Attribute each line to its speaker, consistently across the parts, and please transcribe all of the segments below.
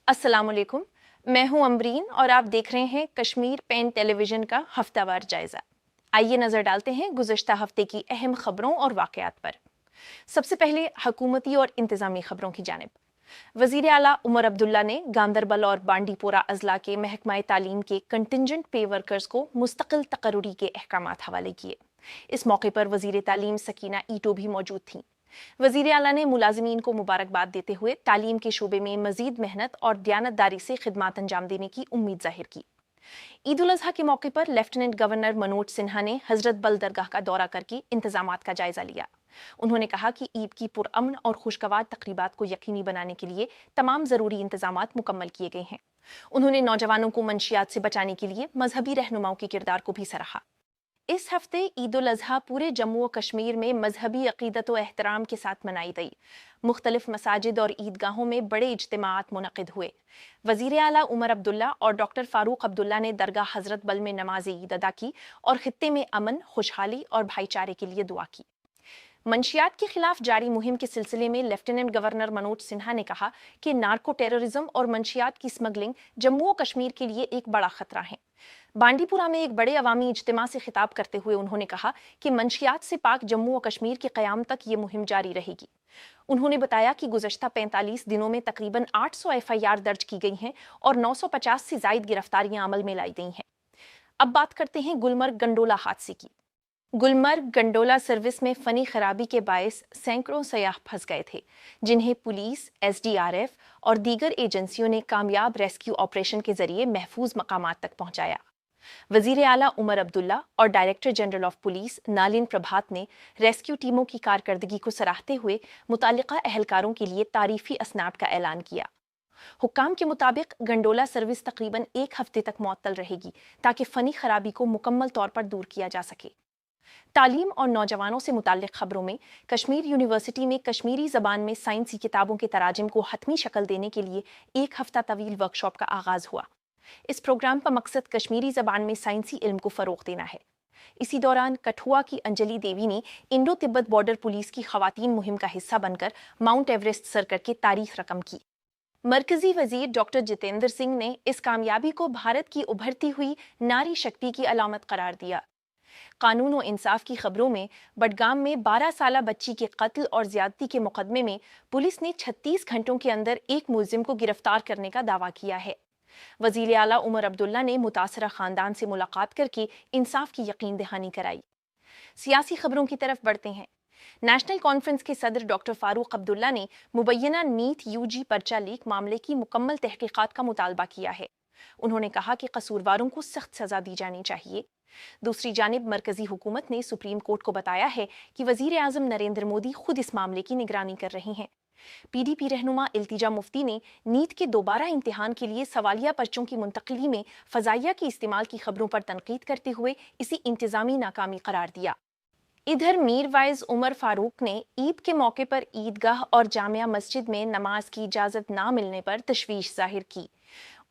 Speaker 1: अस्सलाम वालेकुम। मैं हूं अमरीन और आप देख रहे हैं कश्मीर पेन टेलीविजन का हफ्तावार जायजा। आइए नजर डालते हैं गुज़श्ता हफ्ते की अहम खबरों और वाक़यात पर। सबसे पहले हुकूमती और इंतज़ामी खबरों की जानिब। वज़ीर आला उमर अब्दुल्ला ने गांदरबल और बांडीपोरा अजला के महकमा तालीम के कंटिंजेंट पे वर्कर्स को मुस्तकिल तकर्रुरी के अहकामात हवाले किए। इस मौके पर वज़ीर तालीम सकीना ईटो भी मौजूद थीं। वज़ीर आला ने मुलाजिमीन को मुबारकबाद देते हुए तालीम के शोबे में मजीद मेहनत और दयानतदारी से खिदमात अंजाम देने की उम्मीद जाहिर की। ईद उल अजहा के मौके पर लेफ्टिनेंट गवर्नर मनोज सिन्हा ने हजरत बल दरगाह का दौरा करके इंतजामात का जायजा लिया। उन्होंने कहा कि ईद की पुरअमन और खुशगवार तकरीबात को यकीनी बनाने के लिए तमाम जरूरी इंतजामात मुकम्मल किए गए हैं। उन्होंने नौजवानों को मंशियात से बचाने के लिए मजहबी रहनुमाओं के किरदार को भी सराहा। इस हफ्ते ईद उल अजहा पूरे जम्मू और कश्मीर में मजहबी अकीदत व एहतराम के साथ मनाई गई। मुख्तलिफ मसाजिद और ईदगाहों में बड़े इज्तिमात मुनक़िद हुए। वज़ीर आला उमर अब्दुल्ला और डॉक्टर फारूक अब्दुल्ला ने दरगाह हजरत बल में नमाज ईद अदा की और खित्ते में अमन, खुशहाली और भाईचारे के लिए दुआ की। मंशियात के खिलाफ जारी मुहिम के सिलसिले में लेफ्टिनेंट गवर्नर मनोज सिन्हा ने कहा कि नार्को टेररिज्म और मंशियात की स्मगलिंग जम्मू और कश्मीर के लिए एक बड़ा खतरा है। बांडीपुरा में एक बड़े अवामी इज्तिमा से खिताब करते हुए उन्होंने कहा कि मंशियात से पाक जम्मू और कश्मीर के क़याम तक ये मुहिम जारी रहेगी। उन्होंने बताया कि गुज़श्ता 45 दिनों में तकरीबन 800 FIR दर्ज की गई हैं और 950 से ज़ायद गिरफ्तारियां अमल में लाई गई हैं। अब बात करते हैं गुलमर्ग गंडोला हादसे की। गुलमर्ग गंडोला सर्विस में फनी खराबी के बायस सैकड़ों सयाह फंस गए थे, जिन्हें पुलिस, SDRF और दीगर एजेंसियों ने कामयाब रेस्क्यू ऑपरेशन के जरिए महफूज मकामात तक पहुंचाया। वजीर आला उमर अब्दुल्ला और डायरेक्टर जनरल ऑफ पुलिस नालिन प्रभात ने रेस्क्यू टीमों की कारकर्दगी को सराहते हुए मुतालिका अहलकारों के लिए तारीफी असनाद का ऐलान किया। हुक्काम के मुताबिक गंडोला सर्विस तकरीबन एक हफ्ते तक मुअत्तल रहेगी ताकि फनी खराबी को मुकम्मल तौर पर दूर किया जा सके। तालीम और नौजवानों से मुताल्लिक खबरों में कश्मीर यूनिवर्सिटी में कश्मीरी ज़बान में साइंसी किताबों के तराजिम को हतमी शक्ल देने के लिए एक हफ्ता तवील वर्कशॉप का आगाज़ हुआ। इस प्रोग्राम का मकसद कश्मीरी ज़बान में साइंसी इल्म को फ़रोग़ देना है। इसी दौरान कठुआ की अंजलि देवी ने इंडो तिब्बत बॉर्डर पुलिस की ख़वातीन मुहिम का हिस्सा बनकर माउंट एवरेस्ट सर करके तारीख रकम की। मरकजी वजीर डॉक्टर जितेंद्र सिंह ने इस कामयाबी को भारत की उभरती हुई नारी शक्ति की अलामत करार दिया। कानून और इंसाफ की खबरों में बडगाम में 12 साला बच्ची के कत्ल और ज्यादती के मुकदमे में पुलिस ने 36 घंटों के अंदर एक मुलजिम को गिरफ्तार करने का दावा किया है। वजीर आला उमर अब्दुल्ला ने मुतासरा खानदान से मुलाकात करके इंसाफ की यकीन दहानी कराई। सियासी खबरों की तरफ बढ़ते हैं। नेशनल कॉन्फ्रेंस के सदर डॉक्टर फारूक अब्दुल्ला ने मुबैना नीट UG पर्चा लीक मामले की मुकम्मल तहकीकात का मुतालबा किया है। उन्होंने कहा कि कसूरवारों को सख्त सजा दी जानी चाहिए। दूसरी जानिब मरकजी हुकूमत ने सुप्रीम कोर्ट को बताया है कि वजीर आजम नरेंद्र मोदी खुद इस मामले की निगरानी कर रहे हैं। PDP रहनुमा इल्तिजा मुफ्ती ने नीट के दोबारा इम्तिहान के लिए सवालिया पर्चों की मुंतकली में फजाइया के इस्तेमाल की खबरों पर तनकीद करते हुए इसे इंतजामी नाकामी करार दिया। इधर मीर वाइज उमर फारूक ने ईद के मौके पर ईदगाह और जामिया मस्जिद में नमाज की इजाज़त ना मिलने पर तशवीश जाहिर की।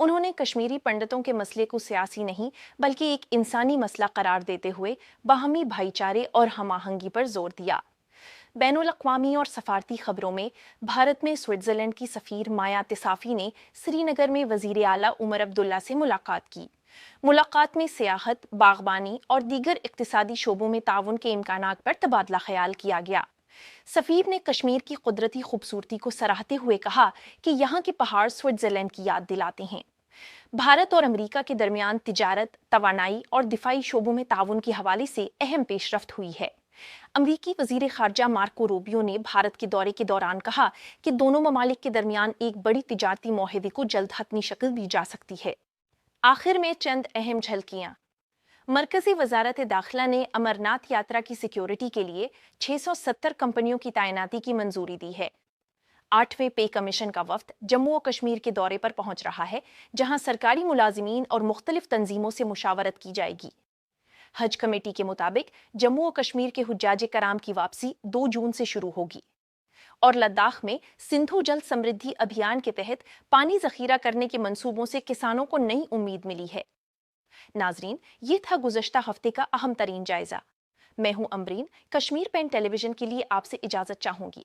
Speaker 1: उन्होंने कश्मीरी पंडितों के मसले को सियासी नहीं बल्कि एक इंसानी मसला करार देते हुए बाहमी भाईचारे और हमाहंगी पर जोर दिया। बैनुल अक़वामी और सफारती खबरों में भारत में स्विट्ज़रलैंड की सफ़ीर माया तिसाफ़ी ने श्रीनगर में वज़ीर आला उमर अब्दुल्ला से मुलाकात की। मुलाकात में सियाहत, बागबानी और दीगर इक़्तिसादी शोबों में ताउन के इम्कानात पर तबादला ख्याल किया गया। सफ़ीर ने कश्मीर की कुदरती खूबसूरती को सराहते हुए कहा कि यहाँ के पहाड़ स्विट्ज़रलैंड की याद दिलाते हैं। भारत और अमेरिका के दरमियान तिजारत, तवानाई और दिफाई शोबों में ताउन के हवाले से अहम पेशरफ्त हुई है। अमरीकी वज़ीर ख़ारजा मार्को रूबियो ने भारत के दौरे के दौरान कहा कि दोनों ममालिक के दरमियान एक बड़ी तिजारती मुआहदे को जल्द हतमी शक्ल दी जा सकती है। आखिर में चंद अहम झलकियाँ। मरकजी वजारत दाखिला ने अमरनाथ यात्रा की सिक्योरिटी के लिए 670 कंपनियों की तैनाती की मंजूरी दी है। 8वें पे कमीशन का वफ्द जम्मू और कश्मीर के दौरे पर पहुंच रहा है, जहां सरकारी मुलाजिमीन और मुख्तलिफ तंजीमों से मुशावरत की जाएगी। हज कमेटी के मुताबिक जम्मू और कश्मीर के हुज्जाज कराम की वापसी 2 जून से शुरू होगी और लद्दाख में सिंधु जल समृद्धि अभियान के तहत पानी जखीरा करने के मंसूबों से किसानों को नई उम्मीद मिली है। नाजरीन, ये था गुज़श्ता हफ्ते का अहम तरीन जायजा। मैं हूं अमरीन। कश्मीर पेन टेलीविजन के लिए आपसे इजाजत चाहूंगी।